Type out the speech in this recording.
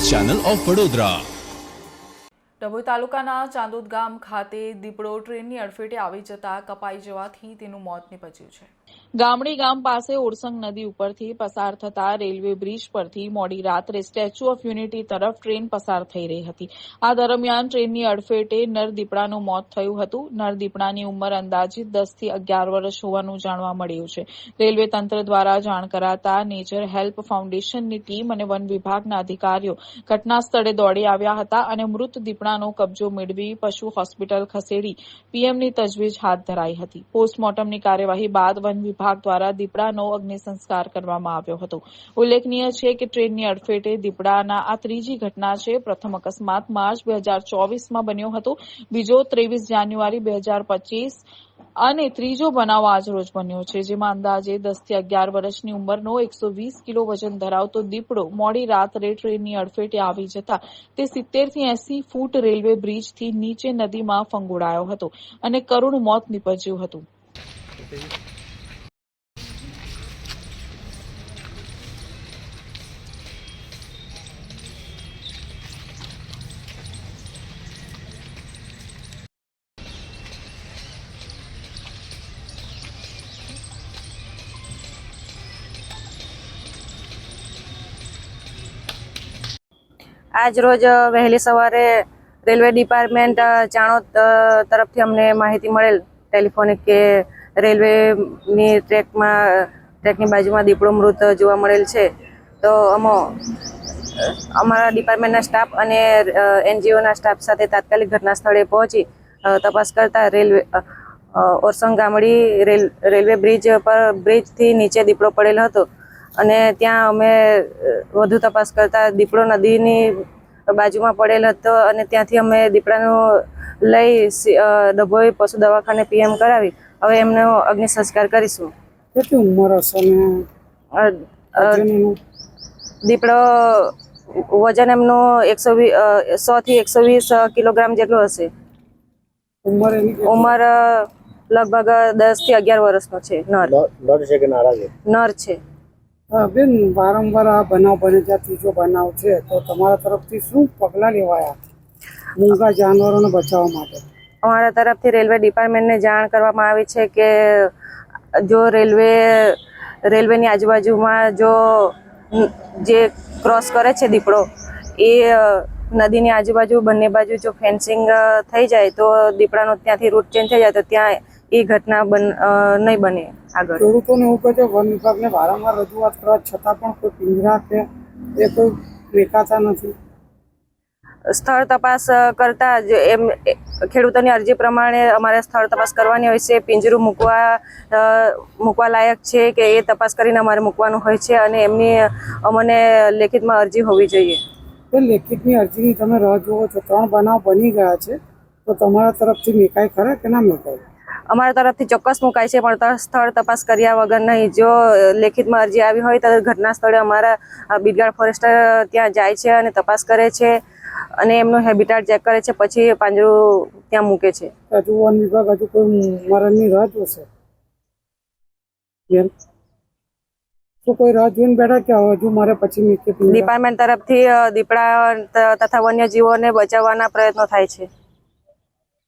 Channel of Vadodara. Dabhoi તાલુકાના ચાંદોદ ગામ ખાતે દીપડો ટ્રેનની અડફેટે આવી જતા કપાઈ જવાથી તેનું મોત નીપજ્યું છે। ગામડી ગામ પાસે ઓરસંગ નદી ઉપરથી પસાર થતા રેલવે બ્રિજ પરથી મોડી રાત્રે સ્ટેચ્યુ ઓફ યુનિટી તરફ ટ્રેન પસાર થઈ રહી હતી। આ દરમિયાન ટ્રેનની અડફેટે નર દીપડાનું મોત થયું હતું। નર દીપડાની ઉંમર અંદાજિત 10 થી 11 વર્ષ હોવાનું જાણવા મળ્યું છે। રેલવે તંત્ર દ્વારા જાણ કરાતા નેચર હેલ્પ ફાઉન્ડેશનની ટીમ અને વન વિભાગના અધિકારીઓ ઘટના સ્થળે દોડી આવ્યા હતા અને મૃત દીપડાનો કબજો મેળવી પશુ હોસ્પિટલ ખસેડી પીએમની તજવીજ હાથ ધરાઈ હતી। પોસ્ટમોર્ટમની કાર્યવાહી બાદ વન વિભાગ દ્વારા દીપડાનો અગ્નિ સંસ્કાર કરવામાં આવ્યો હતો। ઉલ્લેખનીય છે કે ટ્રેનની અડફેટે દીપડાના આ ત્રીજી ઘટના છે। પ્રથમ અકસ્માત માર્ચ 2024માં બન્યો હતો, બીજો 23 જાન્યુઆરી 2025 અને ત્રીજો બનાવ આજરોજ બન્યો છે, જેમાં અંદાજે 10 થી 11 વર્ષની ઉંમરનો 120 કિલો વજન ધરાવતો દીપડો મોડી રાત્રે ટ્રેનની અડફેટે આવી જતા તે 70 થી 80 ફૂટ રેલવે બ્રિજથી નીચે નદીમાં ફંગોળાયો હતો અને કરુણ મોત નીપજ્યું હતું। આજ રોજ વહેલી સવારે રેલવે ડિપાર્ટમેન્ટ ચાણોદ તરફથી અમને માહિતી મળેલ ટેલિફોનિક કે રેલવેની ટ્રેકની બાજુમાં દીપડો મૃત જોવા મળેલ છે। તો અમારા ડિપાર્ટમેન્ટના સ્ટાફ અને એનજીઓના સ્ટાફ સાથે તાત્કાલિક ઘટના સ્થળે પહોંચી તપાસ કરતા ઓરસંગ ગામડી રેલવે બ્રિજથી નીચે દીપડો પડેલો હતો અને ત્યાં અમે વધુ તપાસ કરતા દીપડો નદીની બાજુમાં પડેલ હતો અને ત્યાંથી અમે દીપડાનું લઈ ડભોઈ પશુ દવાખાને પીએમ કરાવી હવે એમનો અગ્નિ સંસ્કાર કરીશું। કેટલી ઉંમર હશે દીપડો વજન એમનું 100 થી 120 કિલોગ્રામ જેટલું હશે। ઉંમર લગભગ 10 થી 11 વર્ષનો છે। નર છે કે નારા છે? નર છે। બેન, વારંવાર આ બનાવ બને ત્યાં ત્રીજો બનાવ છે, તો તમારા તરફથી શું પગલાં લેવાયા મૂંગા જાનવરોને બચાવવા માટે? અમારા તરફથી રેલવે ડિપાર્ટમેન્ટને જાણ કરવામાં આવી છે કે જો રેલવેની આજુબાજુમાં જો જે ક્રોસ કરે છે દીપડો એ નદીની આજુબાજુ બંને બાજુ જો ફેન્સિંગ થઈ જાય તો દીપડાનો ત્યાંથી રૂટ ચેન્જ થઈ જાય તો ત્યાં એ ઘટના નહીં બને આગળ। ખેડૂતોને એવું કહે છે વન વિભાગને વારંવાર રજૂઆત કરવા છતાં પણ કોઈ પિંજરા કે એ કોઈ દેખાતા નથી। સ્થળ તપાસ કરતા એમ ખેડૂતોની અરજી પ્રમાણે અમારે સ્થળ તપાસ કરવાની હોય છે। પિંજરું મૂકવા લાયક છે કે એ તપાસ કરીને અમારે મૂકવાનું હોય છે અને એમની અમને લેખિતમાં અરજી હોવી જોઈએ। લેખિતની અરજીની તમે રાહ જુઓ છો, 3 બનાવ બની ગયા છે, તો તમારા તરફથી મેકાય ખરા કે ના મેકાય? અમારા તરફથી ચોક્કસ મુકાય છે પણ સ્થળ તપાસ કર્યા વગર નહીં। જો લેખિતમાં અરજી આવી હોય તો ઘટના સ્થળે અમારા બીટગાર્ડ ફોરેસ્ટર ત્યાં જાય છે અને તપાસ કરે છે અને એમનું હેબિટાટ ચેક કરે છે, પછી પાંજરું ત્યાં મૂકે છે। હજુ વન વિભાગ હજુ કોઈ મરણની રાહ જોશે? તો કોઈ રાહ જોઈને બેઠા કે હજુ મારે પછી ડિપાર્ટમેન્ટ તરફથી દીપડા તથા વન્યજીવોને બચાવવાના પ્રયત્નો થાય છે।